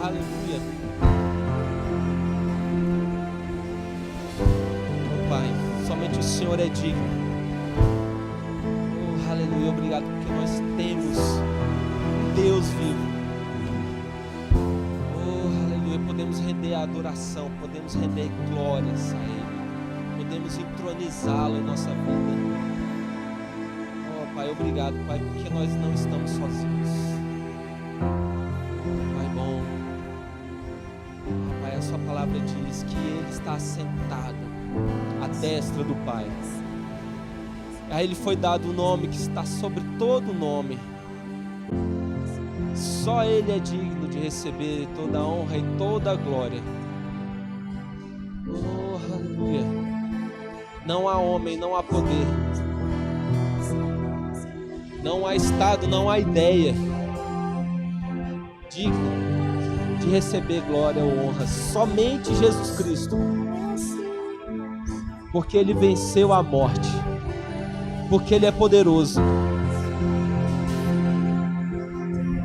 aleluia. Oh, Pai, somente o Senhor é digno. Oh, aleluia, obrigado porque nós temos um Deus vivo. Oh, aleluia, podemos render a adoração, podemos render glórias a Ele, podemos entronizá-lo em nossa vida. Oh, Pai, obrigado, Pai, porque nós não estamos sozinhos. Pai bom, oh, Pai, a sua palavra diz que Ele está sentado à destra do Pai. A Ele foi dado o nome que está sobre todo nome. Só Ele é digno de receber toda a honra e toda a glória. Oh, aleluia. Não há homem, não há poder, não há estado, não há ideia digno de receber glória ou honra. Somente Jesus Cristo. Porque Ele venceu a morte. Porque Ele é poderoso.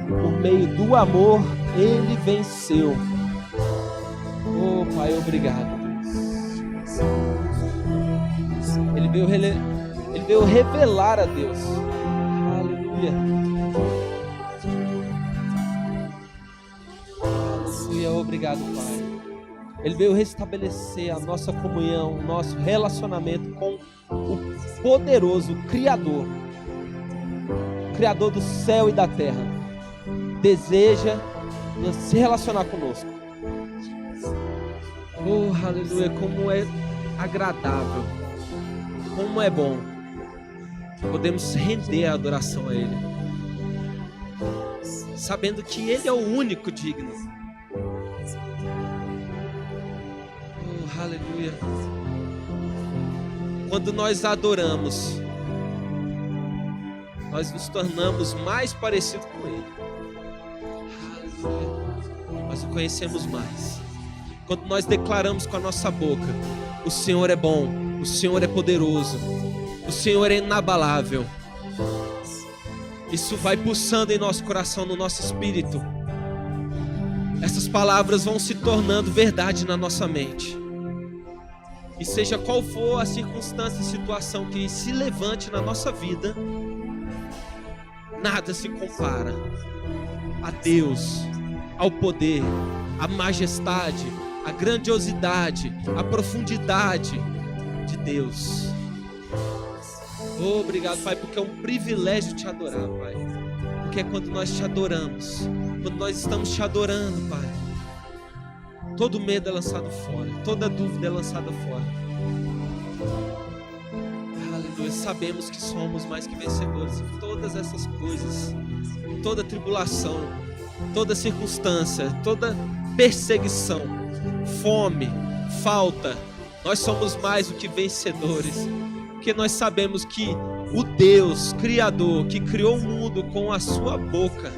Por meio do amor, Ele venceu. Oh, Pai, obrigado. Ele veio revelar a Deus. Aleluia. Aleluia, obrigado, Pai. Ele veio restabelecer a nossa comunhão, o nosso relacionamento com o poderoso Criador. Criador do céu e da terra. Deseja se relacionar conosco. Oh, aleluia, como é agradável, como é bom. Podemos render a adoração a Ele, sabendo que Ele é o único digno. Oh, aleluia. Quando nós adoramos, nós nos tornamos mais parecidos com Ele. Aleluia. Nós o conhecemos mais. Quando nós declaramos com a nossa boca: o Senhor é bom, o Senhor é poderoso, o Senhor é inabalável. Isso vai pulsando em nosso coração, no nosso espírito. Essas palavras vão se tornando verdade na nossa mente. E seja qual for a circunstância e situação que se levante na nossa vida, nada se compara a Deus, ao poder, à majestade, à grandiosidade, à profundidade de Deus. Oh, obrigado, Pai, porque é um privilégio te adorar, Pai. Porque é quando nós te adoramos, quando nós estamos te adorando, Pai, todo medo é lançado fora, toda dúvida é lançada fora. Aleluia, sabemos que somos mais que vencedores em todas essas coisas, em toda tribulação, toda circunstância, toda perseguição, fome, falta. Nós somos mais do que vencedores, porque nós sabemos que o Deus Criador, que criou o mundo com a sua boca,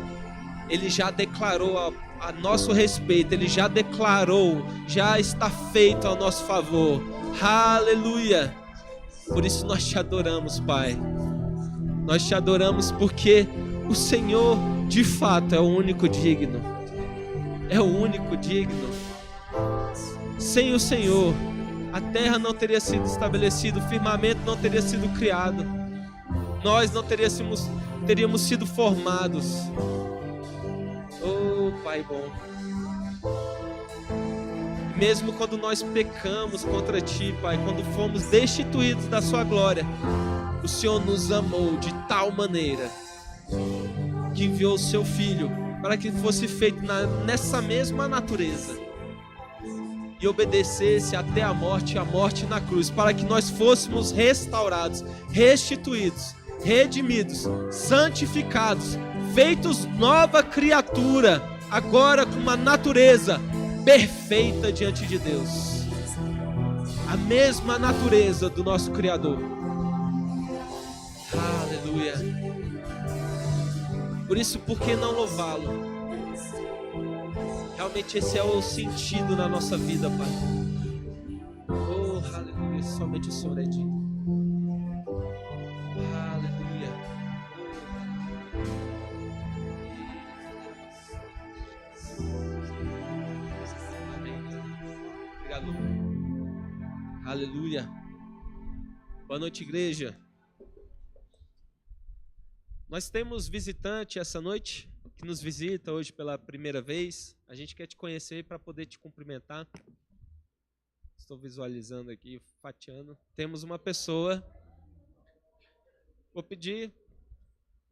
Ele já declarou a nosso respeito, Ele já declarou, já está feito ao nosso favor. Aleluia! Por isso nós te adoramos, Pai. Nós te adoramos porque o Senhor, de fato, é o único digno. É o único digno. Sem o Senhor, a terra não teria sido estabelecida, o firmamento não teria sido criado. Nós não teríamos sido formados. Oh, Pai bom. Mesmo quando nós pecamos contra Ti, Pai, quando fomos destituídos da Sua glória, o Senhor nos amou de tal maneira que enviou o Seu Filho para que fosse feito nessa mesma natureza e obedecesse até a morte na cruz, para que nós fôssemos restaurados, restituídos, redimidos, santificados, feitos nova criatura, agora com uma natureza perfeita diante de Deus, a mesma natureza do nosso Criador. Aleluia. Por isso, por que não louvá-lo? Realmente esse é o sentido na nossa vida, Pai. Oh, aleluia, somente o Senhor é digno. Aleluia. Aleluia. Boa noite, igreja. Nós temos visitante essa noite, que nos visita hoje pela primeira vez. A gente quer te conhecer para poder te cumprimentar. Estou visualizando aqui, fatiando. Temos uma pessoa. Eu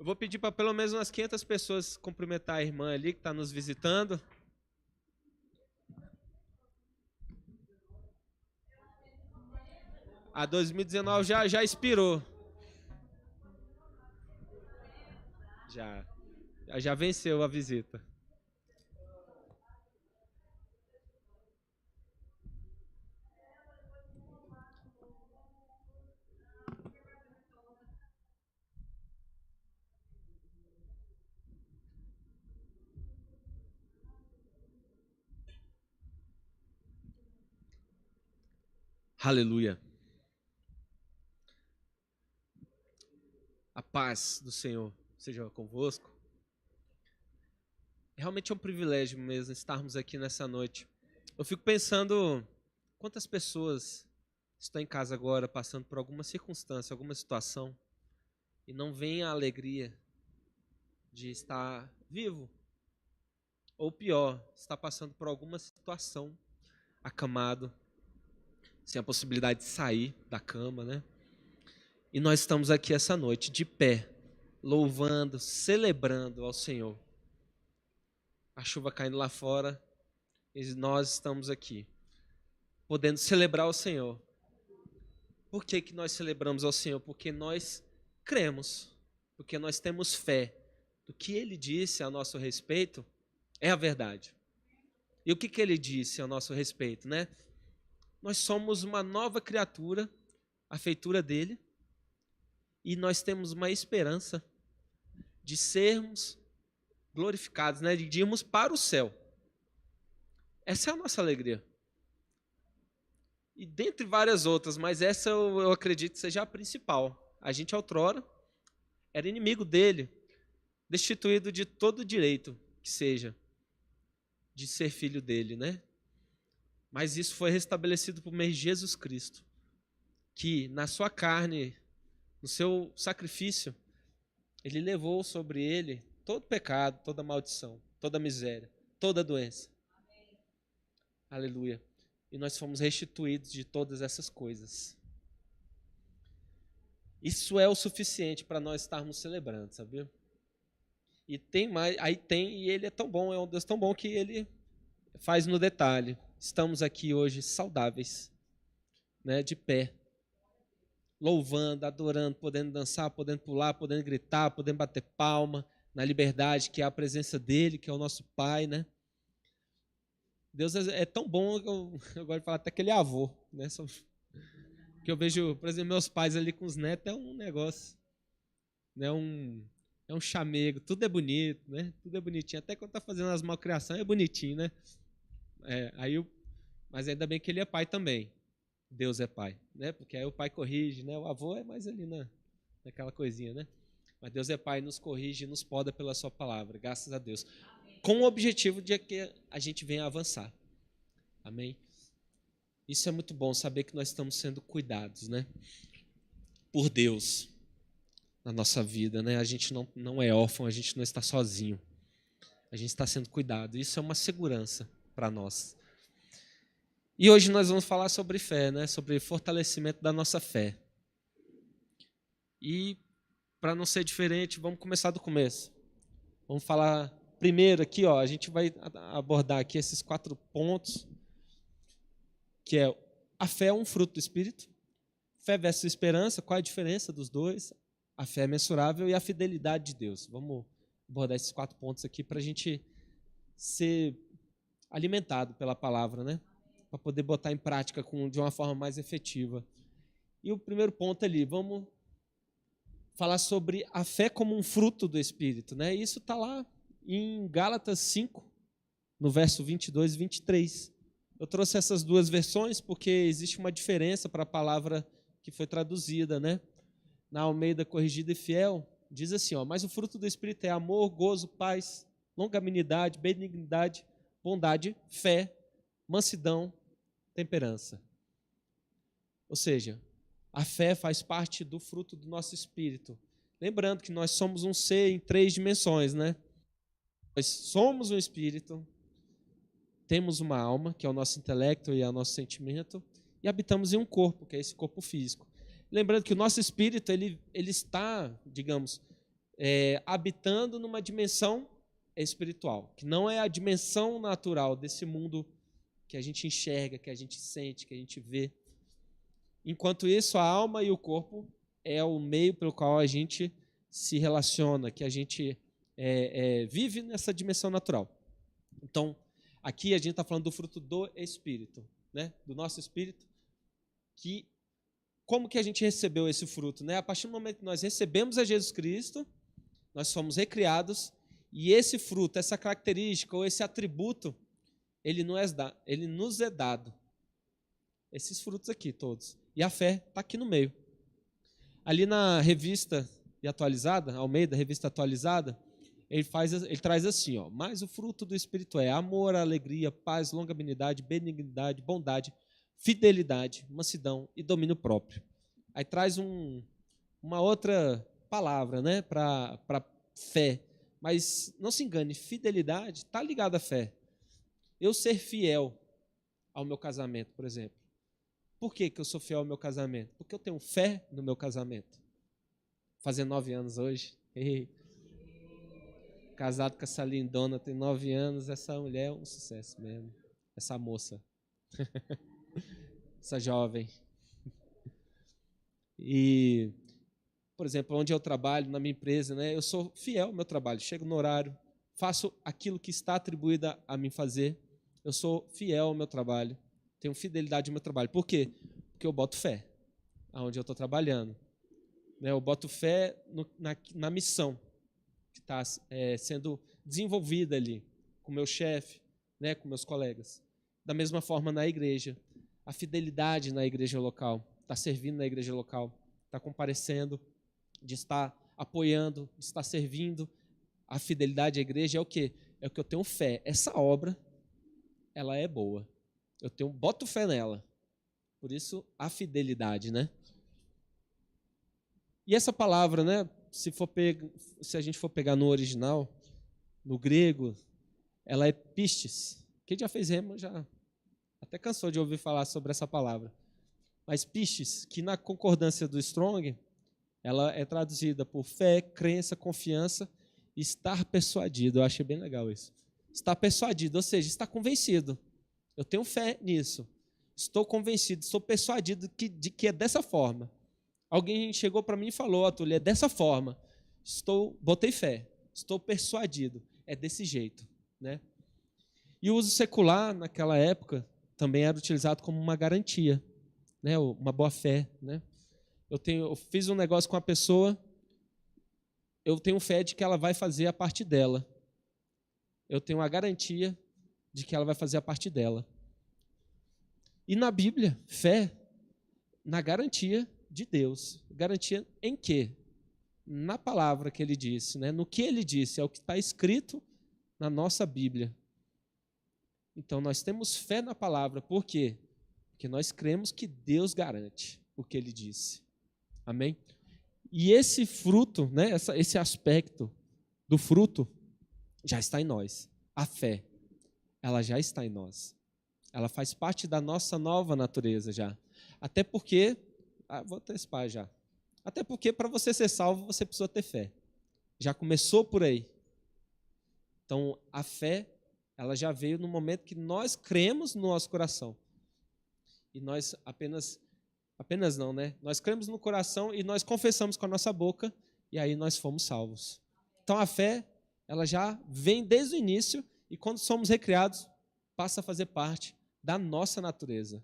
vou pedir para pelo menos umas 500 pessoas cumprimentar a irmã ali que está nos visitando. A 2019 já expirou. Já venceu a visita. Aleluia. A paz do Senhor seja convosco. Realmente é um privilégio mesmo estarmos aqui nessa noite. Eu fico pensando quantas pessoas estão em casa agora passando por alguma circunstância, alguma situação e não veem a alegria de estar vivo. Ou pior, está passando por alguma situação acamado, sem a possibilidade de sair da cama, né? E nós estamos aqui essa noite de pé, louvando, celebrando ao Senhor. A chuva caindo lá fora, e nós estamos aqui, podendo celebrar ao Senhor. Por que que nós celebramos ao Senhor? Porque nós cremos, porque nós temos fé. O que Ele disse a nosso respeito é a verdade. E o que que Ele disse a nosso respeito, né? Nós somos uma nova criatura, a feitura dEle, e nós temos uma esperança de sermos glorificados, né? De irmos para o céu. Essa é a nossa alegria. E dentre várias outras, mas essa eu acredito que seja a principal. A gente outrora era inimigo dele, destituído de todo direito que seja de ser filho dele, né? Mas isso foi restabelecido por meio de Jesus Cristo, que na sua carne, no seu sacrifício, ele levou sobre ele todo pecado, toda maldição, toda miséria, toda doença. Amém. Aleluia. E nós fomos restituídos de todas essas coisas. Isso é o suficiente para nós estarmos celebrando, sabia? E tem mais, e ele é tão bom, é um Deus tão bom que ele faz no detalhe. Estamos aqui hoje saudáveis, né, de pé, louvando, adorando, podendo dançar, podendo pular, podendo gritar, podendo bater palma, na liberdade que é a presença dele, que é o nosso Pai, né? Deus é tão bom que eu gosto de falar até que ele é avô, né? Que eu vejo, por exemplo, meus pais ali com os netos, é um negócio, né? É um chamego, tudo é bonito, né? Tudo é bonitinho, até quando tá fazendo as malcriações é bonitinho, né? Mas ainda bem que ele é pai também. Deus é pai, né? Porque aí o pai corrige, né? O avô é mais ali naquela coisinha, né? Mas Deus é pai, nos corrige e nos poda pela sua palavra, graças a Deus. Com o objetivo de que a gente venha avançar. Amém? Isso é muito bom, saber que nós estamos sendo cuidados, né? Por Deus na nossa vida, né? A gente não é órfão, a gente não está sozinho. A gente está sendo cuidado. Isso é uma segurança para nós. E hoje nós vamos falar sobre fé, né? Sobre fortalecimento da nossa fé. E para não ser diferente, vamos começar do começo. Vamos falar primeiro aqui, ó, a gente vai abordar aqui esses 4 pontos, que é a fé é um fruto do Espírito, fé versus esperança, qual é a diferença dos dois? A fé é mensurável e a fidelidade de Deus. Vamos abordar esses 4 pontos aqui para a gente ser alimentado pela palavra, né? Para poder botar em prática de uma forma mais efetiva. E o primeiro ponto ali, vamos falar sobre a fé como um fruto do Espírito, né? Isso está lá em Gálatas 5, no verso 22 e 23. Eu trouxe essas 2 versões porque existe uma diferença para a palavra que foi traduzida, né? Na Almeida Corrigida e Fiel, diz assim, ó, mas o fruto do Espírito é amor, gozo, paz, longanimidade, benignidade, bondade, fé, mansidão, temperança. Ou seja, a fé faz parte do fruto do nosso espírito. Lembrando que nós somos um ser em 3 dimensões, né? Nós somos um espírito, temos uma alma, que é o nosso intelecto e é o nosso sentimento, e habitamos em um corpo, que é esse corpo físico. Lembrando que o nosso espírito ele está, digamos, habitando numa dimensão espiritual, que não é a dimensão natural desse mundo que a gente enxerga, que a gente sente, que a gente vê. Enquanto isso, a alma e o corpo é o meio pelo qual a gente se relaciona, que a gente vive nessa dimensão natural. Então, aqui a gente está falando do fruto do Espírito, né? Do nosso Espírito, que como que a gente recebeu esse fruto, né? A partir do momento que nós recebemos a Jesus Cristo, nós somos recriados, e esse fruto, essa característica ou esse atributo, ele nos é dado. Esses frutos aqui todos. E a fé está aqui no meio. Ali na revista atualizada, Almeida, revista atualizada, ele traz assim, ó, mas o fruto do Espírito é amor, alegria, paz, longanimidade, benignidade, bondade, fidelidade, mansidão e domínio próprio. Aí traz uma outra palavra, né, para fé. Mas não se engane, fidelidade está ligada à fé. Eu ser fiel ao meu casamento, por exemplo. Por que eu sou fiel ao meu casamento? Porque eu tenho fé no meu casamento. Fazendo 9 anos hoje. Casado com essa lindona, tem 9 anos. Essa mulher é um sucesso mesmo. Essa moça. Essa jovem. E, por exemplo, onde eu trabalho, na minha empresa, né, eu sou fiel ao meu trabalho. Chego no horário, faço aquilo que está atribuído a mim fazer. Eu sou fiel ao meu trabalho. Tenho fidelidade ao meu trabalho. Por quê? Porque eu boto fé aonde eu estou trabalhando. Eu boto fé na missão que está sendo desenvolvida ali, com o meu chefe, né, com meus colegas. Da mesma forma na igreja. A fidelidade na igreja local, está servindo na igreja local, está comparecendo, de estar apoiando, de estar servindo. A fidelidade à igreja é o quê? É o que eu tenho fé. Essa obra, ela é boa. Eu boto fé nela. Por isso, a fidelidade, né? E essa palavra, né? Se a gente for pegar no original, no grego, ela é pistes. Quem já fez rema já até cansou de ouvir falar sobre essa palavra. Mas pistes, que na concordância do Strong, ela é traduzida por fé, crença, confiança e estar persuadido. Eu achei bem legal isso. Estar persuadido, ou seja, estar convencido. Eu tenho fé nisso. Estou convencido, estou persuadido de que é dessa forma. Alguém chegou para mim e falou, Túlio, é dessa forma. Botei fé, estou persuadido. É desse jeito, né? E o uso secular, naquela época, também era utilizado como uma garantia, né? Uma boa fé, né? Eu fiz um negócio com a pessoa, eu tenho fé de que ela vai fazer a parte dela. Eu tenho a garantia de que ela vai fazer a parte dela. E na Bíblia, fé na garantia de Deus. Garantia em quê? Na palavra que ele disse, né? No que ele disse, é o que está escrito na nossa Bíblia. Então, nós temos fé na palavra. Por quê? Porque nós cremos que Deus garante o que ele disse. Amém? E esse fruto, né? Esse aspecto do fruto já está em nós. A fé, ela já está em nós. Ela faz parte da nossa nova natureza já. Até porque, vou antecipar já. Até porque para você ser salvo, você precisa ter fé. Já começou por aí. Então, a fé, ela já veio no momento que nós cremos no nosso coração. E nós apenas não, né? Nós cremos no coração e nós confessamos com a nossa boca e aí nós fomos salvos. Então, a fé, ela já vem desde o início e quando somos recriados, passa a fazer parte da nossa natureza.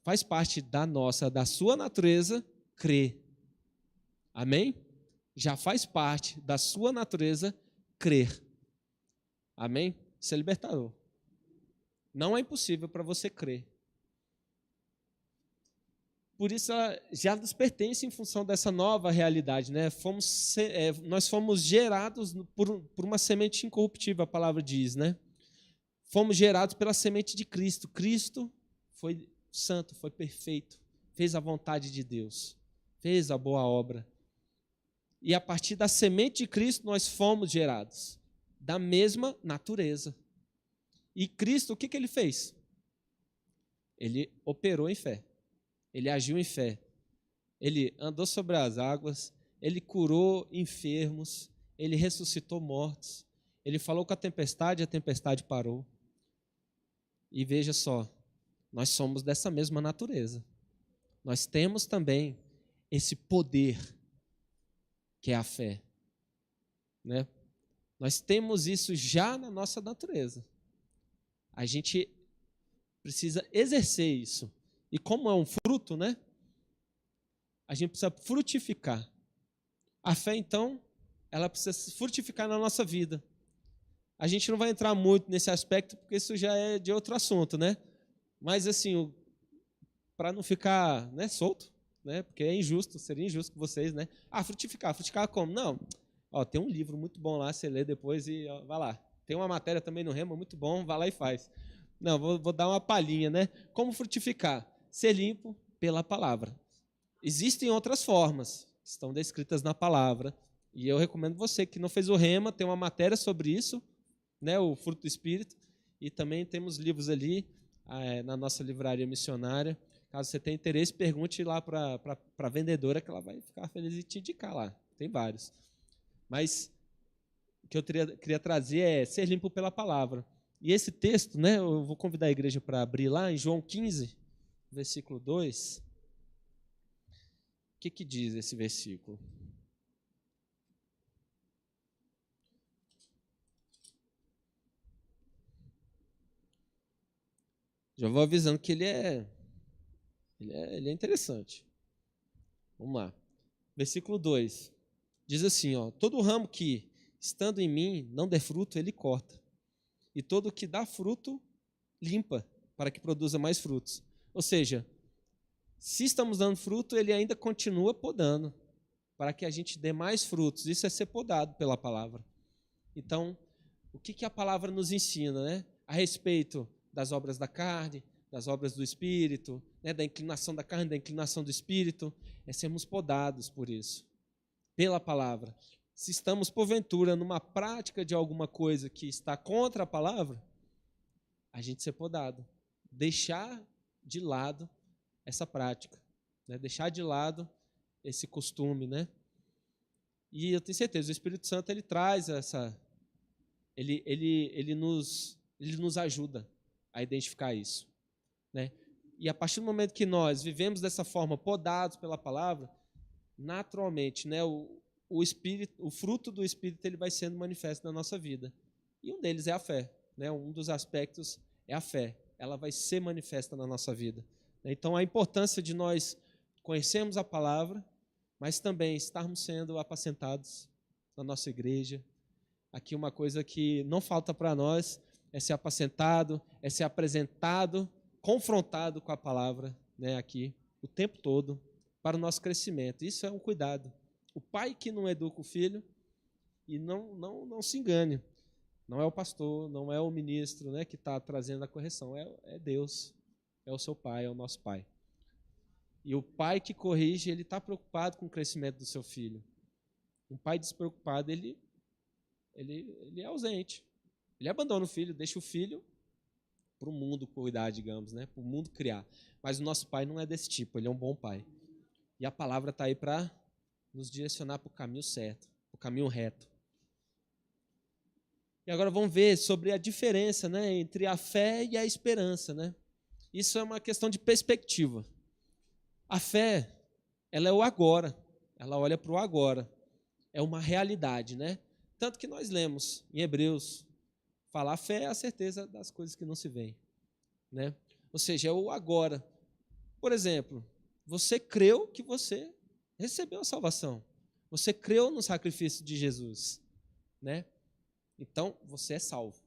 Faz parte da sua natureza crer. Amém? Já faz parte da sua natureza crer. Amém? Isso é libertador. Não é impossível para você crer. Por isso, ela já nos pertence em função dessa nova realidade, né? Nós fomos gerados por uma semente incorruptível, a palavra diz, né? Fomos gerados pela semente de Cristo. Cristo foi santo, foi perfeito, fez a vontade de Deus, fez a boa obra. E a partir da semente de Cristo nós fomos gerados, da mesma natureza. E Cristo, o que ele fez? Ele operou em fé, ele agiu em fé, ele andou sobre as águas, ele curou enfermos, ele ressuscitou mortos, ele falou com a tempestade parou. E veja só, nós somos dessa mesma natureza. Nós temos também esse poder que é a fé, né? Nós temos isso já na nossa natureza. A gente precisa exercer isso. E como é um fruto, né? A gente precisa frutificar. A fé, então, ela precisa frutificar na nossa vida. A gente não vai entrar muito nesse aspecto, porque isso já é de outro assunto, né? Mas, assim, para não ficar, né, solto, né? Porque é injusto, seria injusto com vocês, né? Frutificar como? Não. Tem um livro muito bom lá, você lê depois e vai lá. Tem uma matéria também no Rema, muito bom, vai lá e faz. Não, vou dar uma palhinha, né? Como frutificar? Ser limpo pela palavra. Existem outras formas, que estão descritas na palavra, e eu recomendo você que não fez o Rema, tem uma matéria sobre isso, né? O fruto do Espírito, e também temos livros ali na nossa livraria missionária. Caso você tenha interesse, pergunte lá para a vendedora, que ela vai ficar feliz em te indicar lá. Tem vários. Mas o que eu queria trazer é ser limpo pela palavra. E esse texto, né, eu vou convidar a igreja para abrir lá, em João 15, versículo 2. O que diz esse versículo? Já vou avisando que ele é interessante. Vamos lá. Versículo 2. Diz assim, todo ramo que, estando em mim, não der fruto, ele corta. E todo que dá fruto, limpa, para que produza mais frutos. Ou seja, se estamos dando fruto, ele ainda continua podando, para que a gente dê mais frutos. Isso é ser podado pela palavra. Então, o que a palavra nos ensina, né? A respeito das obras da carne, das obras do Espírito, né? Da inclinação da carne, da inclinação do Espírito, é sermos podados por isso, pela palavra. Se estamos, porventura, numa prática de alguma coisa que está contra a palavra, a gente ser podado, deixar de lado essa prática, né? Deixar de lado esse costume, né? E eu tenho certeza, o Espírito Santo ele traz ele nos ajuda a identificar isso, né? E a partir do momento que nós vivemos dessa forma, podados pela palavra, naturalmente, né, o Espírito, o fruto do Espírito, ele vai sendo manifesto na nossa vida. E um deles é a fé, né? Um dos aspectos é a fé. Ela vai ser manifesta na nossa vida. Então, a importância de nós conhecermos a palavra, mas também estarmos sendo apacentados na nossa igreja. Aqui uma coisa que não falta para nós é ser apacentado, é ser apresentado, confrontado com a palavra, né, aqui, o tempo todo, para o nosso crescimento. Isso é um cuidado. O pai que não educa o filho, e não se engane, não é o pastor, não é o ministro, né, que está trazendo a correção, é Deus, é o seu pai, é o nosso pai. E o pai que corrige, ele está preocupado com o crescimento do seu filho. Um pai despreocupado, ele é ausente. Ele abandona o filho, deixa o filho para o mundo cuidar, digamos, né, para o mundo criar. Mas o nosso pai não é desse tipo, ele é um bom pai. E a palavra está aí para nos direcionar para o caminho certo, para o caminho reto. E agora vamos ver sobre a diferença, né, entre a fé e a esperança, né? Isso é uma questão de perspectiva. A fé, ela é o agora, ela olha para o agora, é uma realidade, né? Tanto que nós lemos em Hebreus, falar fé é a certeza das coisas que não se veem, né? Ou seja, é o agora. Por exemplo, você creu que você recebeu a salvação. Você creu no sacrifício de Jesus, né? Então, você é salvo.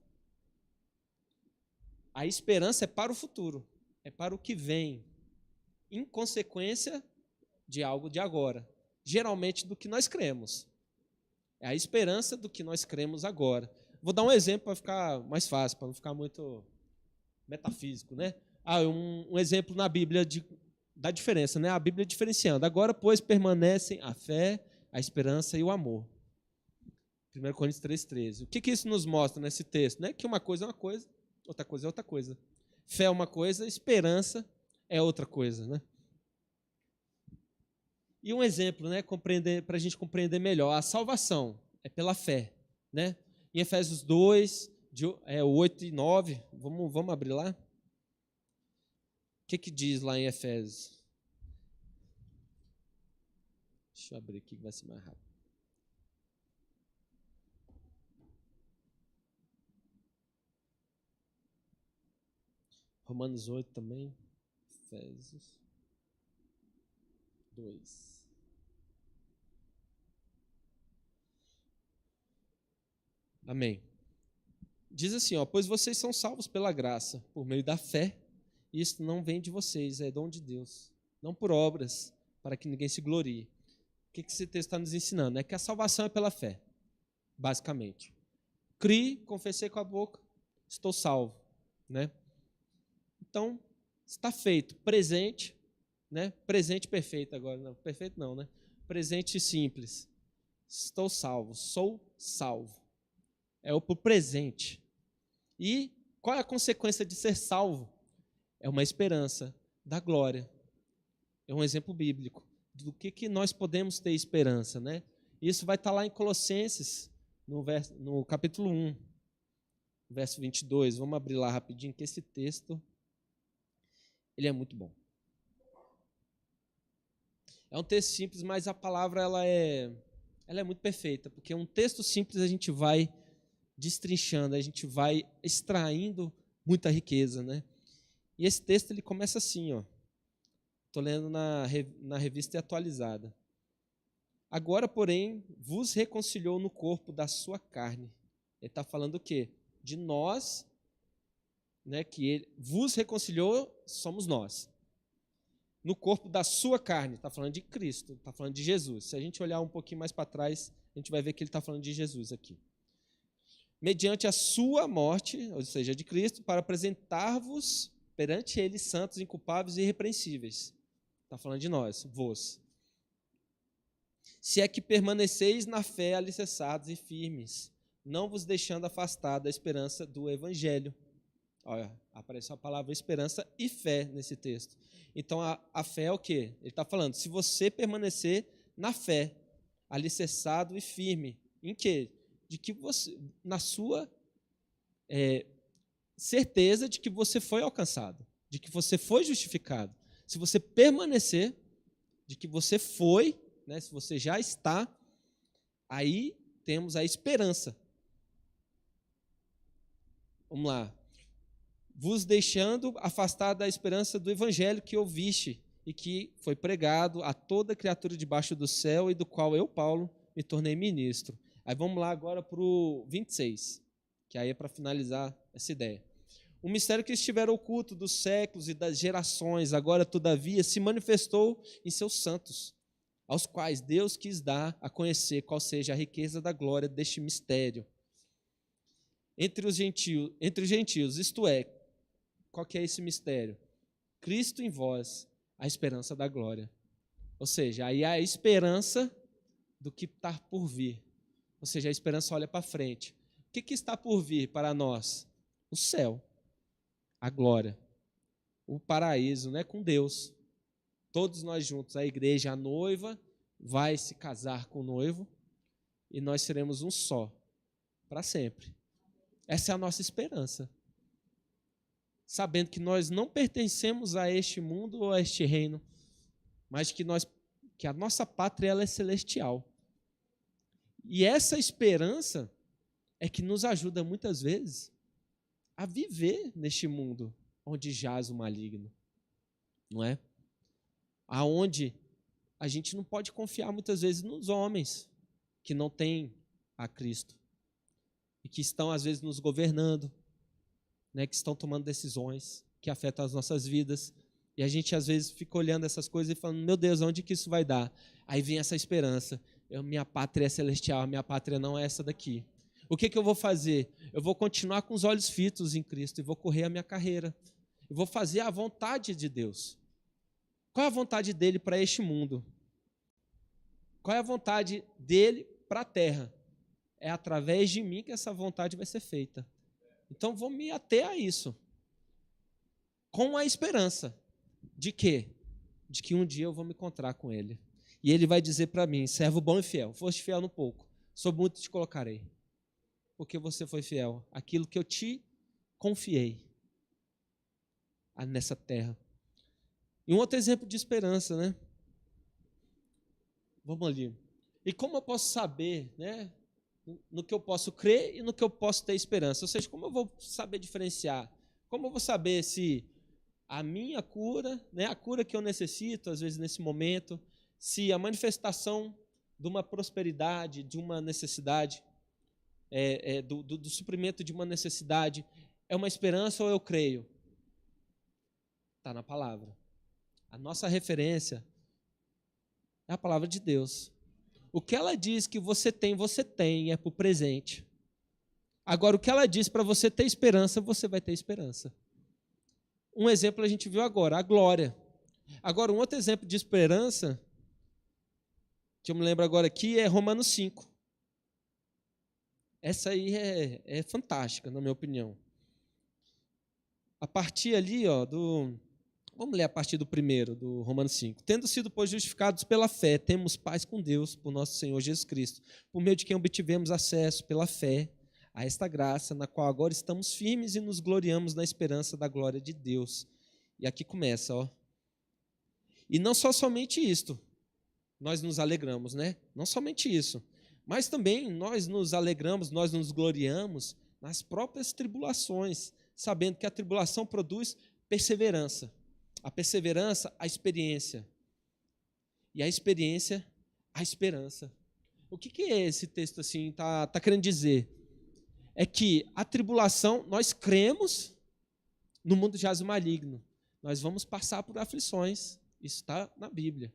A esperança é para o futuro, é para o que vem, em consequência de algo de agora, geralmente do que nós cremos. É a esperança do que nós cremos agora. Vou dar um exemplo para ficar mais fácil, para não ficar muito metafísico, né? Um exemplo na Bíblia da diferença, né? A Bíblia diferenciando. Agora, pois, permanecem a fé, a esperança e o amor. 1 Coríntios 3,13. O que isso nos mostra nesse texto? Né? Que uma coisa é uma coisa, outra coisa é outra coisa. Fé é uma coisa, esperança é outra coisa, né? E um exemplo, né, para a gente compreender melhor, a salvação é pela fé, né? Em Efésios 2, 8 e 9, vamos abrir lá? O que diz lá em Efésios? Deixa eu abrir aqui que vai ser mais rápido. Romanos 8 também, Efésios 2. Amém. Diz assim, pois vocês são salvos pela graça, por meio da fé, e isso não vem de vocês, é dom de Deus, não por obras, para que ninguém se glorie. O que esse texto está nos ensinando? É que a salvação é pela fé, basicamente. Criei, confessei com a boca, estou salvo, né? Então, está feito, presente, né? Presente perfeito agora, não, perfeito não, né? Presente simples. Estou salvo, sou salvo. É o presente. E qual é a consequência de ser salvo? É uma esperança da glória. É um exemplo bíblico do que nós podemos ter esperança, né? Isso vai estar lá em Colossenses, no capítulo 1, verso 22. Vamos abrir lá rapidinho, que esse texto ele é muito bom. É um texto simples, mas a palavra ela é muito perfeita, porque um texto simples a gente vai destrinchando, a gente vai extraindo muita riqueza, né? E esse texto ele começa assim, estou lendo na revista Atualizada. Agora, porém, vos reconciliou no corpo da sua carne. Ele está falando o quê? De nós, né? Que ele vos reconciliou, somos nós. No corpo da sua carne, está falando de Cristo, está falando de Jesus. Se a gente olhar um pouquinho mais para trás, a gente vai ver que ele está falando de Jesus aqui. Mediante a sua morte, ou seja, de Cristo, para apresentar-vos perante ele santos, inculpáveis e irrepreensíveis. Está falando de nós, vós. Se é que permaneceis na fé alicerçados e firmes, não vos deixando afastar da esperança do Evangelho. Olha, apareceu a palavra esperança e fé nesse texto. Então, a fé é o quê? Ele está falando, se você permanecer na fé, alicerçado e firme, em quê? De que você, na sua certeza de que você foi alcançado, de que você foi justificado. Se você permanecer, de que você foi, né, se você já está, aí temos a esperança. Vamos lá. Vos deixando afastar da esperança do evangelho que ouviste e que foi pregado a toda criatura debaixo do céu e do qual eu, Paulo, me tornei ministro. Aí vamos lá agora para o 26, que aí é para finalizar essa ideia. O mistério que estivera oculto dos séculos e das gerações, agora, todavia, se manifestou em seus santos, aos quais Deus quis dar a conhecer qual seja a riqueza da glória deste mistério. Entre os gentios, isto é, qual que é esse mistério? Cristo em vós, a esperança da glória. Ou seja, aí a esperança do que está por vir. Ou seja, a esperança olha para frente. O que está por vir para nós? O céu, a glória, o paraíso, né, com Deus. Todos nós juntos, a igreja, a noiva, vai se casar com o noivo e nós seremos um só, para sempre. Essa é a nossa esperança. Sabendo que nós não pertencemos a este mundo ou a este reino, mas que a nossa pátria ela é celestial. E essa esperança é que nos ajuda muitas vezes a viver neste mundo onde jaz o maligno, não é? Aonde a gente não pode confiar muitas vezes nos homens que não têm a Cristo e que estão às vezes nos governando, né, que estão tomando decisões que afetam as nossas vidas, e a gente às vezes fica olhando essas coisas e falando, meu Deus, onde que isso vai dar? Aí vem essa esperança, minha pátria é celestial, minha pátria não é essa daqui. O que eu vou fazer? Eu vou continuar com os olhos fitos em Cristo e vou correr a minha carreira, eu vou fazer a vontade de Deus. Qual é a vontade dele para este mundo? Qual é a vontade dele para a terra? É através de mim que essa vontade vai ser feita. Então, vou me ater a isso. Com a esperança de quê? De que um dia eu vou me encontrar com ele. E ele vai dizer para mim, servo bom e fiel, foste fiel no pouco, sobre muito te colocarei. Porque você foi fiel àquilo que eu te confiei nessa terra. E um outro exemplo de esperança, né? Vamos ali. E como eu posso saber, né, no que eu posso crer e no que eu posso ter esperança? Ou seja, como eu vou saber diferenciar? Como eu vou saber se a minha cura, né, a cura que eu necessito, às vezes nesse momento, se a manifestação de uma prosperidade, de uma necessidade, do suprimento de uma necessidade, é uma esperança ou eu creio? Está na palavra. A nossa referência é a palavra de Deus. O que ela diz que você tem, é para o presente. Agora, o que ela diz para você ter esperança, você vai ter esperança. Um exemplo a gente viu agora, a glória. Agora, um outro exemplo de esperança, que eu me lembro agora aqui, é Romanos 5. Essa aí é fantástica, na minha opinião. A partir ali, vamos ler a partir do primeiro, do Romanos 5. Tendo sido, pois, justificados pela fé, temos paz com Deus, por nosso Senhor Jesus Cristo, por meio de quem obtivemos acesso pela fé a esta graça, na qual agora estamos firmes e nos gloriamos na esperança da glória de Deus. E aqui começa, E não somente isto, nós nos alegramos, né? Não somente isso, mas também nós nos alegramos, nós nos gloriamos nas próprias tribulações, sabendo que a tribulação produz perseverança. A perseverança, a experiência. E a experiência, a esperança. O que é esse texto assim? Tá querendo dizer? É que a tribulação, nós cremos no mundo jaz o maligno. Nós vamos passar por aflições. Isso está na Bíblia.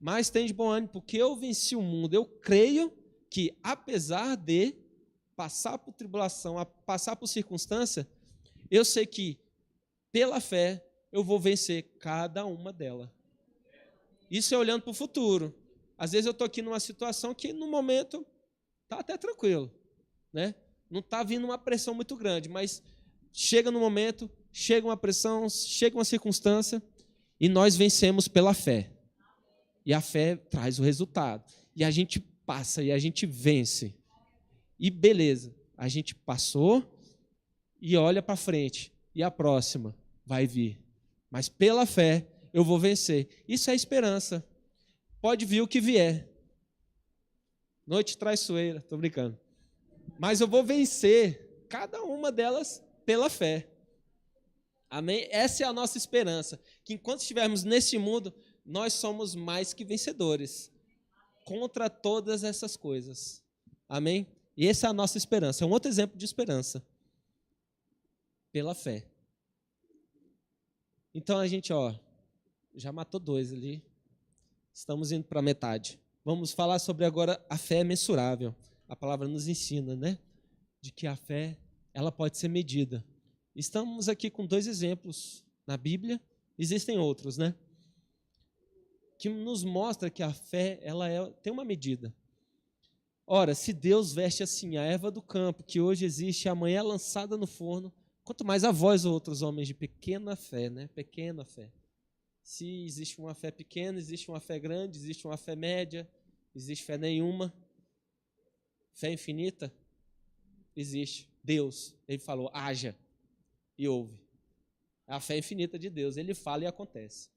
Mas tem de bom ânimo, porque eu venci o mundo. Eu creio que, apesar de passar por tribulação, passar por circunstância, eu sei que, pela fé, eu vou vencer cada uma delas. Isso é olhando para o futuro. Às vezes eu estou aqui numa situação que, no momento, está até tranquilo, né? Não está vindo uma pressão muito grande, mas chega no momento, chega uma pressão, chega uma circunstância, e nós vencemos pela fé. E a fé traz o resultado. E a gente passa, e a gente vence. E beleza, a gente passou e olha para frente. E a próxima vai vir. Mas pela fé eu vou vencer. Isso é esperança. Pode vir o que vier. Noite traiçoeira, estou brincando. Mas eu vou vencer cada uma delas pela fé. Amém? Essa é a nossa esperança. Que enquanto estivermos nesse mundo, nós somos mais que vencedores. Contra todas essas coisas. Amém? E essa é a nossa esperança. É um outro exemplo de esperança. Pela fé. Então a gente, já matou 2 ali. Estamos indo para a metade. Vamos falar sobre agora a fé mensurável. A palavra nos ensina, né? De que a fé, ela pode ser medida. Estamos aqui com 2 exemplos na Bíblia. Existem outros, né? Que nos mostra que a fé, tem uma medida. Ora, se Deus veste assim a erva do campo, que hoje existe e amanhã é lançada no forno, quanto mais a vós, outros homens de pequena fé, né? Pequena fé. Se existe uma fé pequena, existe uma fé grande, existe uma fé média, existe fé nenhuma. Fé infinita? Existe. Deus, ele falou, haja, e houve. É a fé infinita de Deus, ele fala e acontece.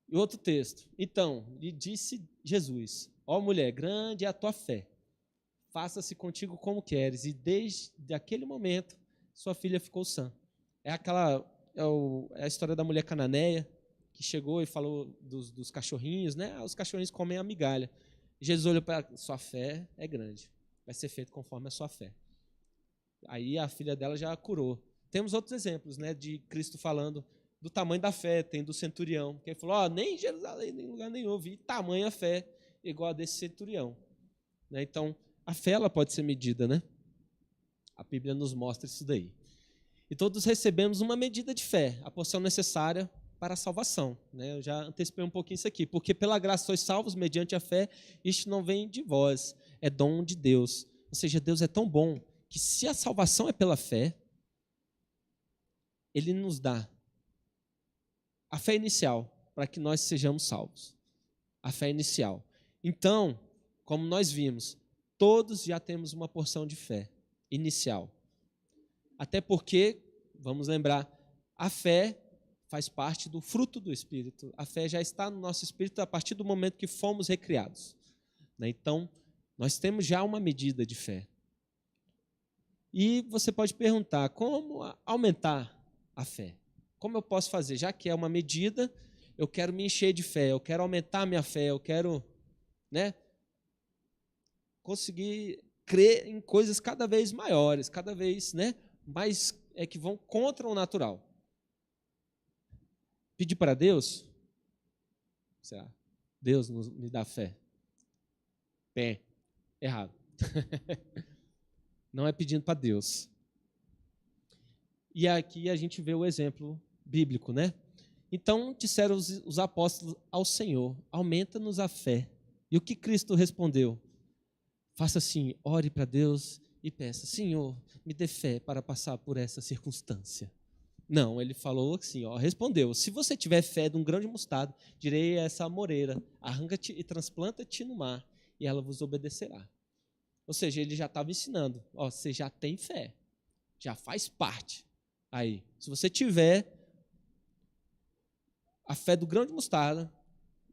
E outro texto. Então, lhe disse Jesus, mulher, grande é a tua fé. Faça-se contigo como queres. E desde aquele momento, sua filha ficou sã. É a história da mulher cananeia, que chegou e falou dos cachorrinhos, né? Os cachorrinhos comem a migalha. Jesus olhou para ela, sua fé é grande. Vai ser feito conforme a sua fé. Aí a filha dela já curou. Temos outros exemplos, né? De Cristo falando do tamanho da fé. Tem do centurião, que ele falou, nem em Jerusalém, nem em lugar nenhum, eu vi tamanha fé igual a desse centurião. Né? Então, a fé ela pode ser medida, né? A Bíblia nos mostra isso daí. E todos recebemos uma medida de fé, a porção necessária para a salvação, né? Eu já antecipei um pouquinho isso aqui, porque pela graça sois salvos mediante a fé, isto não vem de vós, é dom de Deus. Ou seja, Deus é tão bom que se a salvação é pela fé, Ele nos dá a fé inicial para que nós sejamos salvos. A fé inicial. Então, como nós vimos, todos já temos uma porção de fé inicial. Até porque, vamos lembrar, a fé faz parte do fruto do Espírito. A fé já está no nosso espírito a partir do momento que fomos recriados. Então, nós temos já uma medida de fé. E você pode perguntar, como aumentar a fé? Como eu posso fazer? Já que é uma medida, eu quero me encher de fé, eu quero aumentar a minha fé, eu quero, conseguir crer em coisas cada vez maiores, cada vez, mais que vão contra o natural. Pedir para Deus? Será? Deus me dá fé. Bem, errado. Não é pedindo para Deus. E aqui a gente vê o exemplo bíblico, né? Então disseram os apóstolos ao Senhor, aumenta-nos a fé. E o que Cristo respondeu? Faça assim, ore para Deus e peça, Senhor, me dê fé para passar por essa circunstância. Não, ele falou assim, respondeu, se você tiver fé de um grão de mostarda, direi a essa amoreira, arranca-te e transplanta-te no mar, e ela vos obedecerá. Ou seja, ele já estava ensinando, você já tem fé, já faz parte. Aí, se você tiver a fé do grão de mostarda,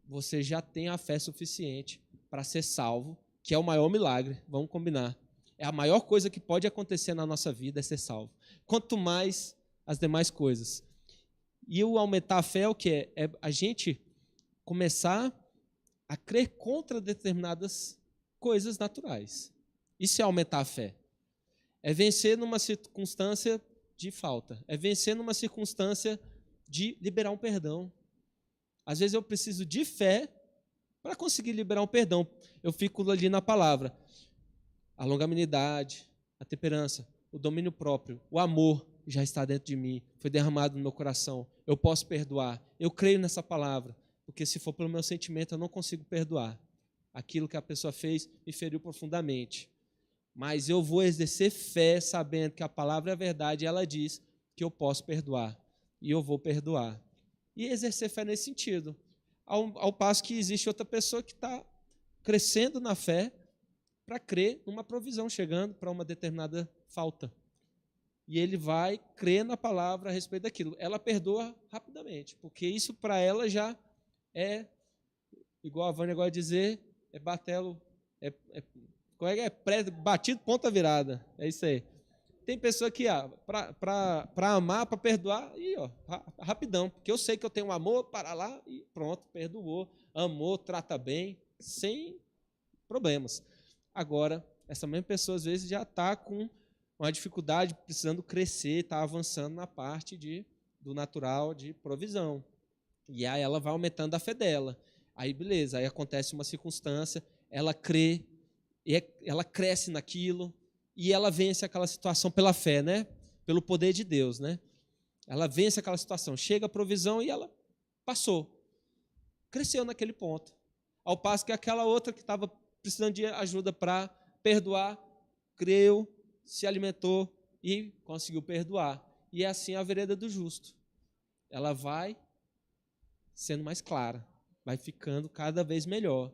você já tem a fé suficiente para ser salvo, que é o maior milagre, vamos combinar. É a maior coisa que pode acontecer na nossa vida, é ser salvo. Quanto mais as demais coisas. E o aumentar a fé é o que? É a gente começar a crer contra determinadas coisas naturais. Isso é aumentar a fé. É vencer numa circunstância de falta. É vencer numa circunstância de liberar um perdão. Às vezes eu preciso de fé para conseguir liberar um perdão. Eu fico ali na palavra. A longanimidade, a temperança, o domínio próprio, o amor já está dentro de mim, foi derramado no meu coração. Eu posso perdoar. Eu creio nessa palavra, porque se for pelo meu sentimento, eu não consigo perdoar. Aquilo que a pessoa fez me feriu profundamente. Mas eu vou exercer fé sabendo que a palavra é verdade e ela diz que eu posso perdoar. E eu vou perdoar. E exercer fé nesse sentido. Ao passo que existe outra pessoa que está crescendo na fé para crer numa provisão chegando para uma determinada falta. E ele vai crer na palavra a respeito daquilo. Ela perdoa rapidamente, porque isso para ela já é, igual a Vânia gosta de dizer, é batelo, batido, ponta virada. É isso aí. Tem pessoa que, para amar, para perdoar, e rapidão, porque eu sei que eu tenho um amor, para lá e pronto, perdoou, amou, trata bem, sem problemas. Agora, essa mesma pessoa às vezes já está com uma dificuldade, precisando crescer, está avançando na parte do natural, de provisão. E aí ela vai aumentando a fé dela. Aí beleza, aí acontece uma circunstância, ela crê, ela cresce naquilo, e ela vence aquela situação pela fé, pelo poder de Deus. Ela vence aquela situação, chega a provisão e ela passou. Cresceu naquele ponto. Ao passo que aquela outra que estava precisando de ajuda para perdoar, creu, se alimentou e conseguiu perdoar. E é assim a vereda do justo. Ela vai sendo mais clara, vai ficando cada vez melhor.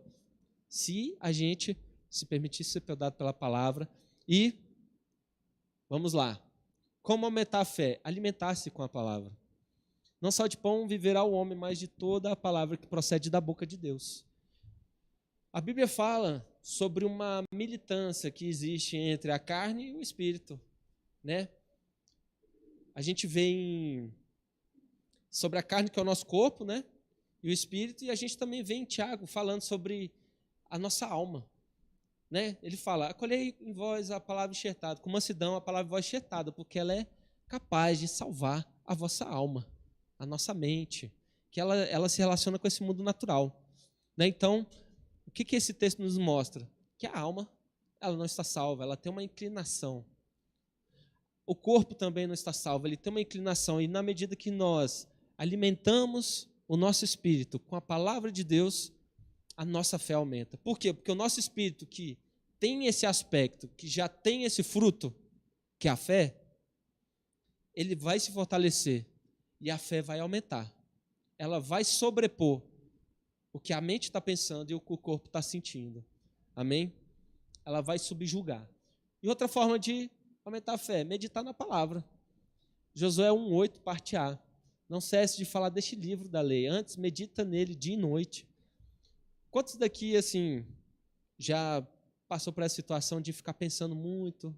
Se a gente se permitir ser perdoado pela palavra. E, vamos lá, como aumentar a fé? Alimentar-se com a palavra. Não só de pão viverá o homem, mas de toda a palavra que procede da boca de Deus. A Bíblia fala sobre uma militância que existe entre a carne e o espírito, A gente vê sobre a carne, que é o nosso corpo, e o espírito, e a gente também vê em Tiago falando sobre a nossa alma, Ele fala, acolhei em vós a palavra enxertada, com mansidão a palavra em vós enxertada, porque ela é capaz de salvar a vossa alma, a nossa mente, que ela se relaciona com esse mundo natural. Então, o que esse texto nos mostra? Que a alma, ela não está salva, ela tem uma inclinação. O corpo também não está salvo, ele tem uma inclinação, e na medida que nós alimentamos o nosso espírito com a palavra de Deus, a nossa fé aumenta. Por quê? Porque o nosso espírito que tem esse aspecto, que já tem esse fruto, que é a fé, ele vai se fortalecer e a fé vai aumentar. Ela vai sobrepor o que a mente está pensando e o que o corpo está sentindo. Amém? Ela vai subjugar. E outra forma de aumentar a fé, meditar na palavra. Josué 1:8, parte A. Não cesse de falar deste livro da lei. Antes, medita nele dia e noite. Quantos daqui, assim, já passou por essa situação de ficar pensando muito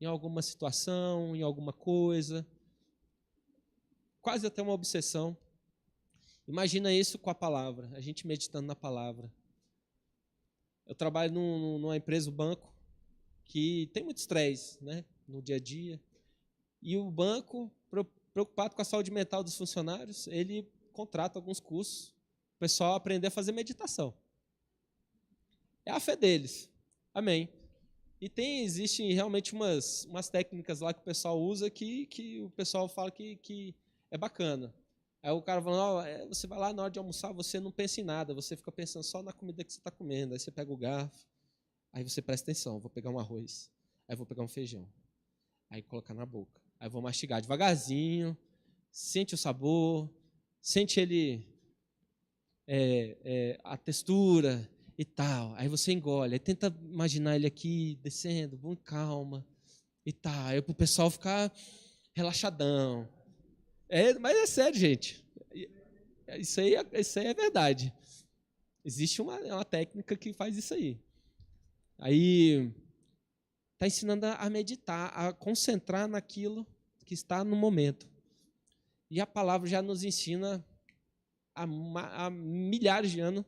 em alguma situação, em alguma coisa? Quase até uma obsessão. Imagina isso com a palavra, a gente meditando na palavra. Eu trabalho numa empresa, um banco, que tem muito estresse, né, no dia a dia. E o banco, preocupado com a saúde mental dos funcionários, ele contrata alguns cursos para o pessoal aprender a fazer meditação. É a fé deles. Amém. E existem realmente umas técnicas lá que o pessoal usa que o pessoal fala que é bacana. Aí o cara fala, você vai lá na hora de almoçar, você não pensa em nada, você fica pensando só na comida que você está comendo. Aí você pega o garfo, aí você presta atenção, vou pegar um arroz, aí vou pegar um feijão, aí colocar na boca. Aí vou mastigar devagarzinho, sente o sabor, sente ele, a textura e tal. Aí você engole, aí tenta imaginar ele aqui descendo, com calma e tal. Aí o pessoal ficar relaxadão. Mas é sério, gente. Isso aí é verdade. Existe uma técnica que faz isso aí. Aí está ensinando a meditar, a concentrar naquilo que está no momento. E a palavra já nos ensina há milhares de anos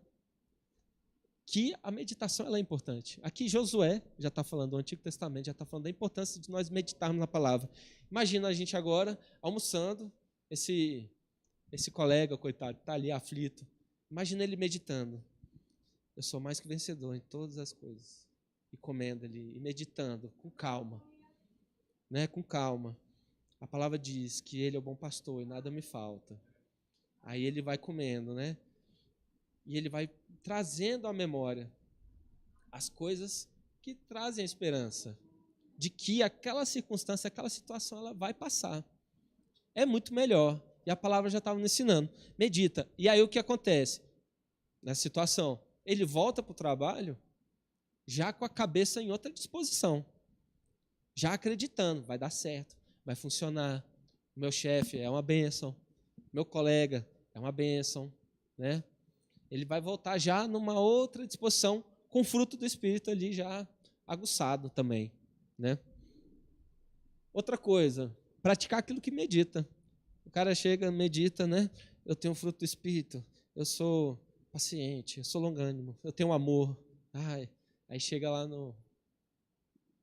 que a meditação ela é importante. Aqui Josué já está falando, do Antigo Testamento, já está falando da importância de nós meditarmos na palavra. Imagina a gente agora almoçando, esse colega, coitado, está ali aflito. Imagina ele meditando. Eu sou mais que vencedor em todas as coisas. E comendo ali, e meditando, com calma. Né? Com calma. A palavra diz que ele é o bom pastor e nada me falta. Aí ele vai comendo, né? E ele vai trazendo à memória as coisas que trazem a esperança de que aquela circunstância, aquela situação, ela vai passar. É muito melhor. E a palavra já estava me ensinando. Medita. E aí o que acontece? Nessa situação, ele volta para o trabalho já com a cabeça em outra disposição. Já acreditando, vai dar certo, vai funcionar. Meu chefe é uma bênção. Meu colega é uma bênção. Né? Ele vai voltar já numa outra disposição, com o fruto do Espírito ali já aguçado também. Né? Outra coisa, praticar aquilo que medita. O cara chega, medita, né? Eu tenho o fruto do Espírito, eu sou paciente, eu sou longânimo, eu tenho amor. Aí chega lá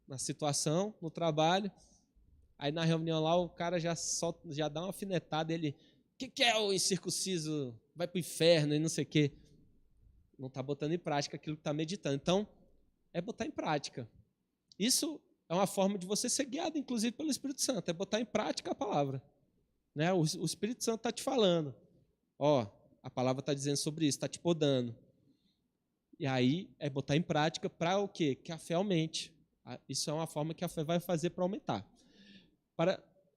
na situação, no trabalho, aí na reunião lá o cara já dá uma alfinetada, ele, o que é o incircunciso? Vai para o inferno e não sei o quê. Não está botando em prática aquilo que está meditando. Então, é botar em prática. Isso é uma forma de você ser guiado, inclusive, pelo Espírito Santo, é botar em prática a palavra. Né? O Espírito Santo está te falando. A palavra está dizendo sobre isso, está te podando. E aí é botar em prática para o quê? Que a fé aumente. Isso é uma forma que a fé vai fazer para aumentar.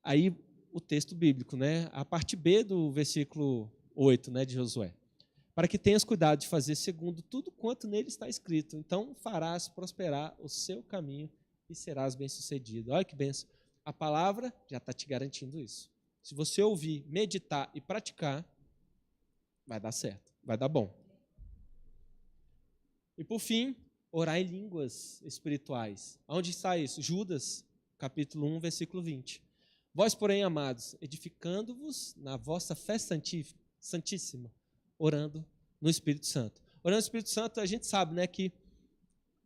Aí o texto bíblico, né? A parte B do versículo 8, né, de Josué. Para que tenhas cuidado de fazer segundo tudo quanto nele está escrito. Então farás prosperar o seu caminho e serás bem-sucedido. Olha que benção. A palavra já está te garantindo isso. Se você ouvir, meditar e praticar, vai dar certo, vai dar bom. E por fim, orar em línguas espirituais. Onde está isso? Judas, capítulo 1, versículo 20. Vós, porém, amados, edificando-vos na vossa fé santíssima, orando no Espírito Santo. Orando no Espírito Santo, a gente sabe, né, que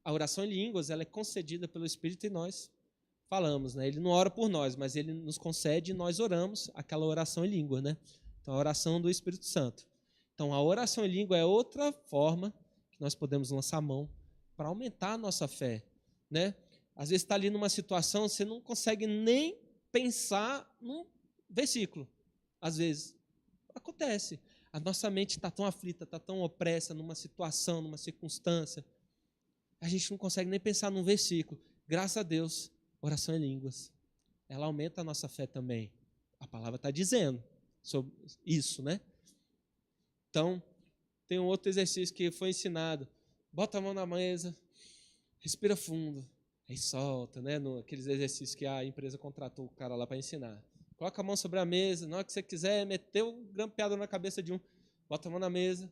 a oração em línguas ela é concedida pelo Espírito e nós falamos, né? Ele não ora por nós, mas ele nos concede e nós oramos aquela oração em língua, né? Então, a oração do Espírito Santo. Então, a oração em língua é outra forma que nós podemos lançar a mão para aumentar a nossa fé, né? Às vezes está ali numa situação, você não consegue nem pensar num versículo, às vezes. Acontece. A nossa mente está tão aflita, está tão opressa numa situação, numa circunstância. A gente não consegue nem pensar num versículo. Graças a Deus, oração em línguas. Ela aumenta a nossa fé também. A palavra está dizendo sobre isso, né? Então, tem um outro exercício que foi ensinado. Bota a mão na mesa, respira fundo, aí solta, né? Aqueles exercícios que a empresa contratou o cara lá para ensinar. Coloca a mão sobre a mesa, na hora que você quiser, meteu um grampeado na cabeça de um, bota a mão na mesa,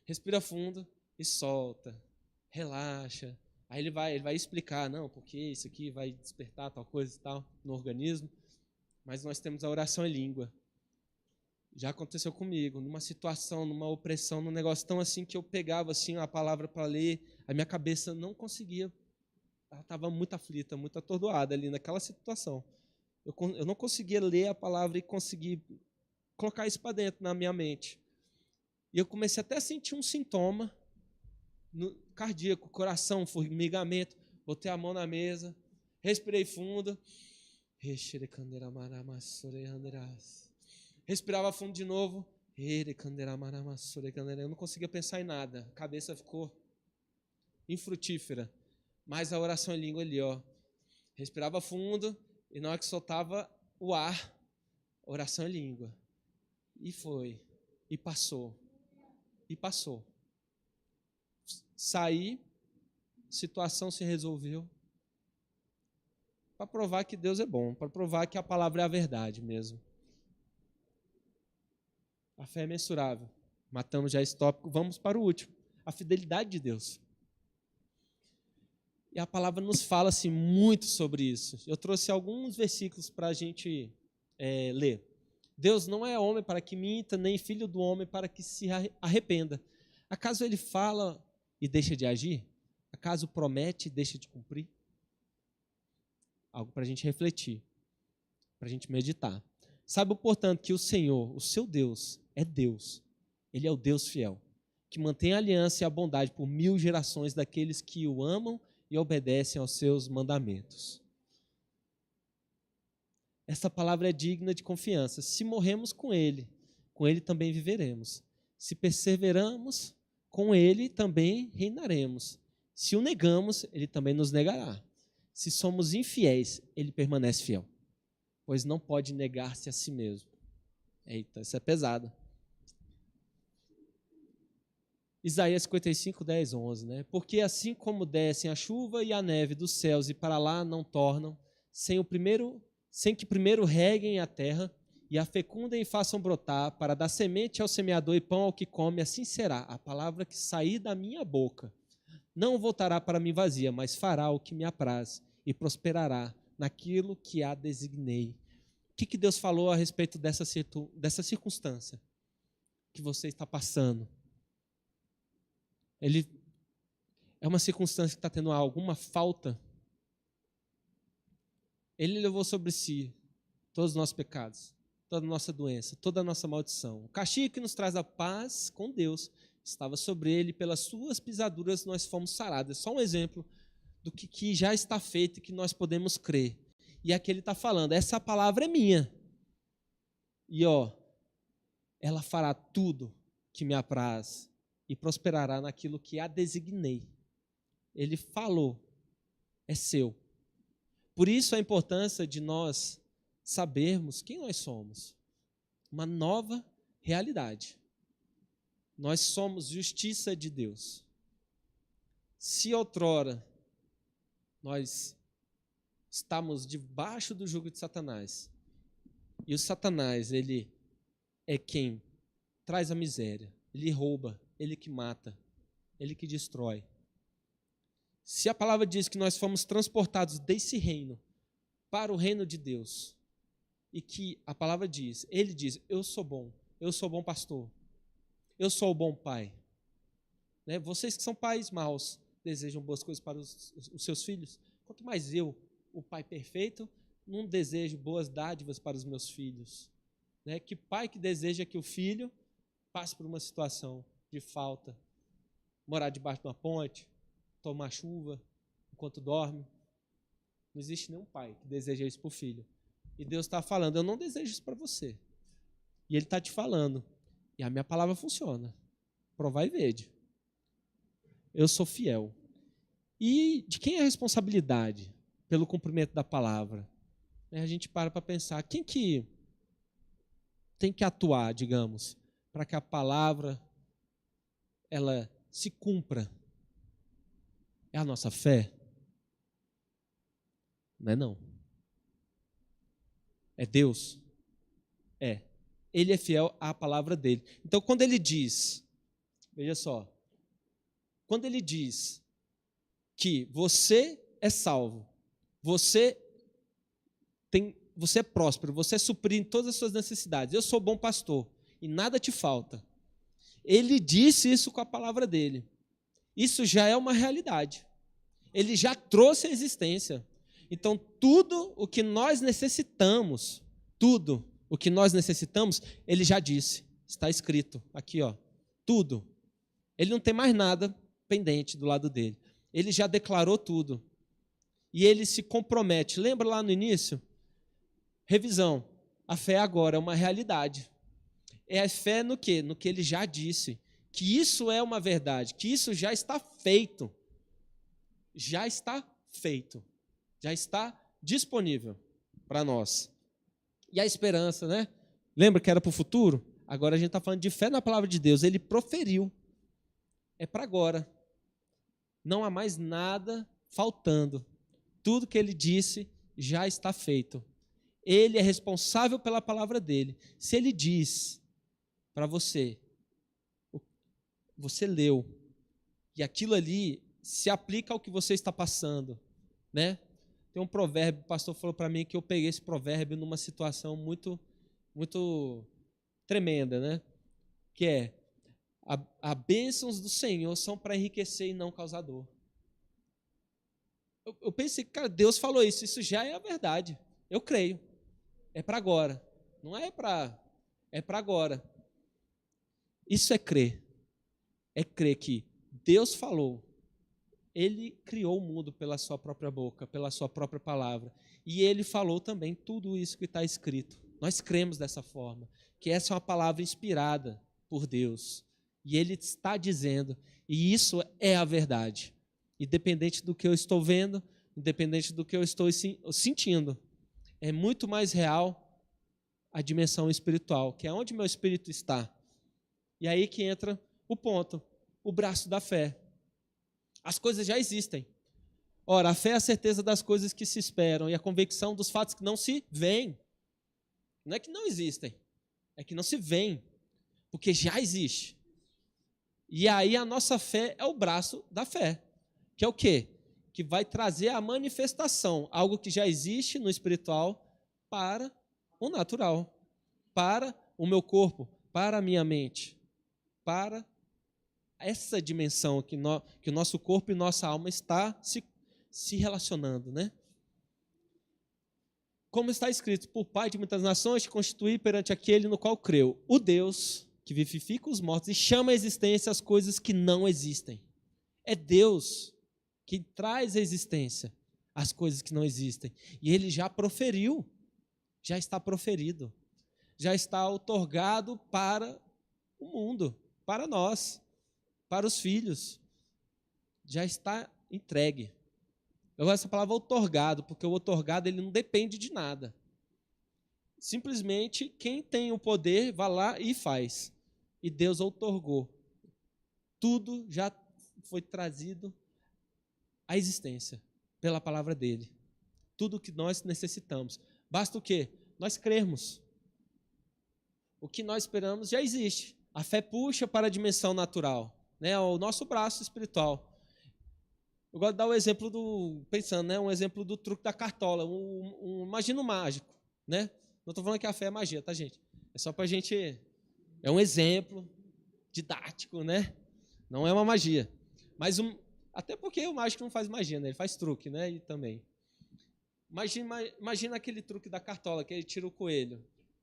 respira fundo e solta. Relaxa. Aí ele vai explicar, não, porque isso aqui vai despertar tal coisa e tal no organismo. Mas nós temos a oração em língua. Já aconteceu comigo, numa situação, numa opressão, num negócio tão assim que eu pegava assim a palavra para ler, a minha cabeça não conseguia, ela estava muito aflita, muito atordoada ali naquela situação. Eu não conseguia ler a palavra e conseguir colocar isso para dentro na minha mente. E eu comecei até a sentir um sintoma no cardíaco, coração, formigamento. Botei a mão na mesa, respirei fundo. Respirava fundo de novo. Eu não conseguia pensar em nada. A cabeça ficou infrutífera. Mas a oração em língua ali, ó. Respirava fundo e na hora que soltava o ar, oração em língua. E foi. E passou. E passou. Saí, situação se resolveu. Para provar que Deus é bom, para provar que a palavra é a verdade mesmo. A fé é mensurável. Matamos já esse tópico, vamos para o último. A fidelidade de Deus. E a palavra nos fala assim, muito sobre isso. Eu trouxe alguns versículos para a gente ler. Deus não é homem para que minta, nem filho do homem para que se arrependa. Acaso ele fala e deixa de agir? Acaso promete e deixa de cumprir? Algo para a gente refletir, para a gente meditar. Sabe, portanto, que o Senhor, o seu Deus, é Deus. Ele é o Deus fiel, que mantém a aliança e a bondade por 1000 gerações daqueles que o amam e obedecem aos seus mandamentos. Essa palavra é digna de confiança. Se morremos com ele também viveremos. Se perseveramos, com ele também reinaremos. Se o negamos, ele também nos negará. Se somos infiéis, ele permanece fiel, pois não pode negar-se a si mesmo. Eita, isso é pesado. Isaías 55, 10, 11, né? Porque assim como descem a chuva e a neve dos céus e para lá não tornam, sem que primeiro reguem a terra e a fecundem e façam brotar, para dar semente ao semeador e pão ao que come, assim será a palavra que sair da minha boca. Não voltará para mim vazia, mas fará o que me apraz e prosperará naquilo que a designei. O que Deus falou a respeito dessa circunstância que você está passando? Ele é uma circunstância que está tendo alguma falta. Ele levou sobre si todos os nossos pecados, toda a nossa doença, toda a nossa maldição. O castigo que nos traz a paz com Deus estava sobre ele, pelas suas pisaduras nós fomos sarados. É só um exemplo do que já está feito e que nós podemos crer. E aqui ele está falando, essa palavra é minha. E ela fará tudo que me apraz e prosperará naquilo que a designei. Ele falou, é seu. Por isso a importância de nós sabermos quem nós somos. Uma nova realidade. Nós somos justiça de Deus. Se outrora nós estamos debaixo do jugo de Satanás, e o Satanás, ele é quem traz a miséria, ele rouba, ele que mata, ele que destrói. Se a palavra diz que nós fomos transportados desse reino para o reino de Deus, e que a palavra diz, ele diz, eu sou bom pastor, eu sou o bom pai. Né? Vocês que são pais maus, desejam boas coisas para os seus filhos, quanto mais eu, o pai perfeito, não desejo boas dádivas para os meus filhos. Né? Que pai que deseja que o filho passe por uma situação de falta, morar debaixo de uma ponte, tomar chuva enquanto dorme? Não existe nenhum pai que deseja isso para o filho. E Deus está falando, eu não desejo isso para você. E Ele está te falando, E a minha palavra funciona. Provai e vede. Eu sou fiel. E de quem é a responsabilidade pelo cumprimento da palavra? A gente para pensar, quem que tem que atuar, digamos, para que a palavra ela se cumpra? É a nossa fé? Não é não. É Deus? É. Ele é fiel à palavra dele. Então, quando ele diz, veja só, quando ele diz que você é salvo, você é próspero, você é suprido em todas as suas necessidades, eu sou bom pastor e nada te falta. Ele disse isso com a palavra dele. Isso já é uma realidade. Ele já trouxe a existência. Então, tudo o que nós necessitamos, ele já disse. Está escrito aqui, ó, tudo. Ele não tem mais nada pendente do lado dele. Ele já declarou tudo. E ele se compromete. Lembra lá no início? Revisão. A fé agora é uma realidade. É a fé no quê? No que ele já disse. Que isso é uma verdade. Que isso já está feito. Já está feito. Já está disponível para nós. E a esperança, né? Lembra que era para o futuro? Agora a gente está falando de fé na palavra de Deus. Ele proferiu. É para agora. Não há mais nada faltando. Tudo que ele disse já está feito. Ele é responsável pela palavra dele. Se ele diz para você, você leu, e aquilo ali se aplica ao que você está passando, né? Tem um provérbio, o pastor falou para mim que eu peguei esse provérbio numa situação muito, muito tremenda, né? Que é, a bênçãos do Senhor são para enriquecer e não causar dor. Eu pensei, cara, Deus falou isso já é a verdade. Eu creio. É para agora. Não é para agora. Isso é crer. É crer que Deus falou. Ele criou o mundo pela sua própria boca, pela sua própria palavra. E ele falou também tudo isso que está escrito. Nós cremos dessa forma, que essa é uma palavra inspirada por Deus. E ele está dizendo, e isso é a verdade. Independente do que eu estou vendo, independente do que eu estou sentindo, é muito mais real a dimensão espiritual, que é onde meu espírito está. E aí que entra o ponto, o braço da fé. As coisas já existem. Ora, a fé é a certeza das coisas que se esperam e a convicção dos fatos que não se veem. Não é que não existem, é que não se veem, porque já existe. E aí a nossa fé é o braço da fé, que é o quê? Que vai trazer a manifestação, algo que já existe no espiritual para o natural, para o meu corpo, para a minha mente, para essa dimensão que o nosso corpo e nossa alma está se relacionando, né? Como está escrito, por Pai de muitas nações, te constituí perante aquele no qual creu, o Deus que vivifica os mortos e chama à existência as coisas que não existem. É Deus que traz à existência as coisas que não existem. E ele já proferiu, já está proferido, já está outorgado para o mundo, para nós, para os filhos. Já está entregue. Eu gosto dessa palavra outorgado, porque o outorgado ele não depende de nada. Simplesmente quem tem o poder vai lá e faz. E Deus outorgou. Tudo já foi trazido à existência pela palavra dele. Tudo o que nós necessitamos. Basta o quê? Nós crermos. O que nós esperamos já existe. A fé puxa para a dimensão natural, né? O nosso braço espiritual. Eu gosto de dar o exemplo pensando, né? Um exemplo do truque da cartola. Imagina um mágico, né? Não estou falando que a fé é magia, tá, gente? É só para a gente... É um exemplo didático, né? Não é uma magia. Mas até porque o mágico não faz magia, né? Ele faz truque, né? E também. Imagina aquele truque da cartola, que ele tira o coelho.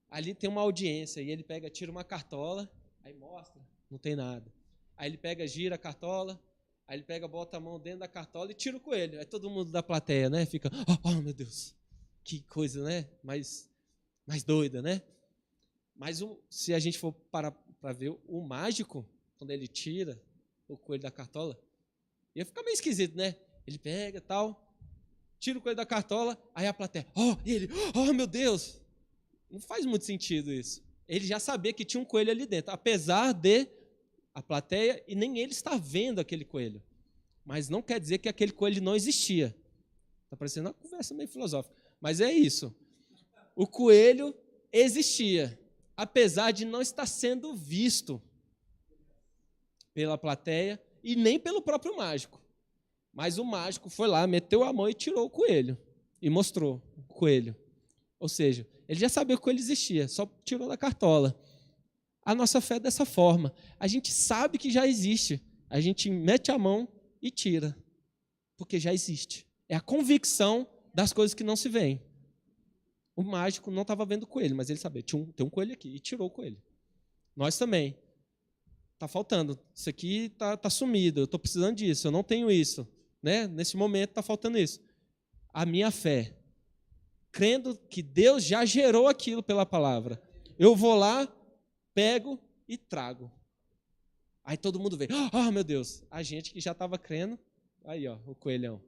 Ali tem uma audiência, e ele tira uma cartola, aí mostra, não tem nada. Aí ele gira a cartola, aí ele bota a mão dentro da cartola e tira o coelho. Aí todo mundo da plateia, né? Fica, oh meu Deus, que coisa, né? Mais doida, né? Mas se a gente for para ver o mágico, quando ele tira o coelho da cartola. Ia ficar meio esquisito, né? Ele pega tal, tira o coelho da cartola, aí a plateia, meu Deus! Não faz muito sentido isso. Ele já sabia que tinha um coelho ali dentro, apesar de a plateia, e nem ele estar vendo aquele coelho. Mas não quer dizer que aquele coelho não existia. Está parecendo uma conversa meio filosófica. Mas é isso. O coelho existia, apesar de não estar sendo visto pela plateia e nem pelo próprio mágico. Mas o mágico foi lá, meteu a mão e tirou o coelho. E mostrou o coelho. Ou seja, ele já sabia que o coelho existia, só tirou da cartola. A nossa fé é dessa forma. A gente sabe que já existe. A gente mete a mão e tira. Porque já existe. É a convicção das coisas que não se veem. O mágico não estava vendo o coelho, mas ele sabia, tem um coelho aqui, e tirou o coelho. Nós também. Está faltando. Isso aqui está sumido, eu estou precisando disso, eu não tenho isso. Né? Nesse momento está faltando isso. A minha fé, crendo que Deus já gerou aquilo pela palavra. Eu vou lá, pego e trago. Aí todo mundo vê, meu Deus, a gente que já estava crendo, aí o coelhão.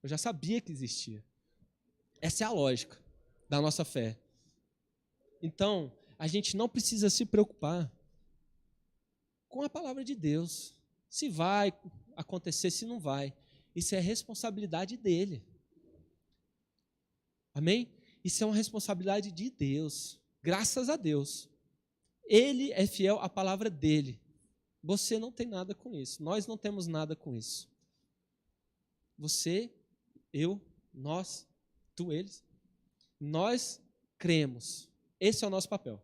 Eu já sabia que existia. Essa é a lógica da nossa fé. Então, a gente não precisa se preocupar com a palavra de Deus. Se vai acontecer, se não vai. Isso é responsabilidade dele. Amém? Isso é uma responsabilidade de Deus. Graças a Deus. Ele é fiel à palavra dele. Você não tem nada com isso. Nós não temos nada com isso. Você, eu, nós, tu, eles. Nós cremos. Esse é o nosso papel.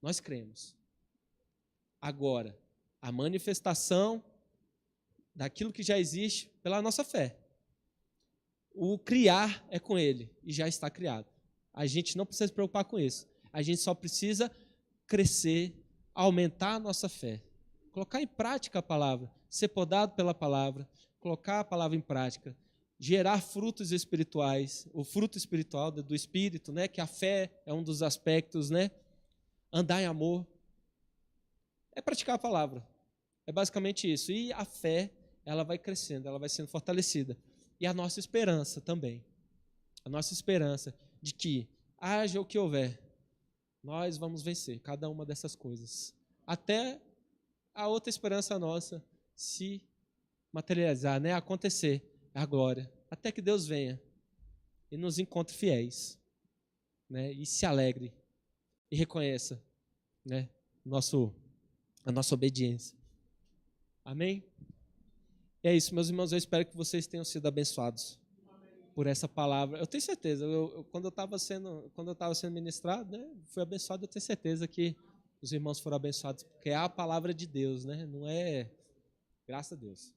Nós cremos. Agora, a manifestação daquilo que já existe pela nossa fé. O criar é com ele e já está criado. A gente não precisa se preocupar com isso. A gente só precisa crescer, aumentar a nossa fé. Colocar em prática a palavra, ser podado pela palavra, colocar a palavra em prática, gerar frutos espirituais, o fruto espiritual do Espírito, né, que a fé é um dos aspectos, né, andar em amor, é praticar a palavra, é basicamente isso, e a fé, ela vai crescendo, ela vai sendo fortalecida, e a nossa esperança também, a nossa esperança de que, haja o que houver, nós vamos vencer cada uma dessas coisas, até a outra esperança nossa se materializar, né, acontecer, a glória, até que Deus venha e nos encontre fiéis, né, e se alegre e reconheça, né, a nossa obediência. Amém? E é isso, meus irmãos, eu espero que vocês tenham sido abençoados por essa palavra. Eu tenho certeza, quando eu estava sendo ministrado, né, fui abençoado, eu tenho certeza que os irmãos foram abençoados, porque é a palavra de Deus, né, não é, graças a Deus.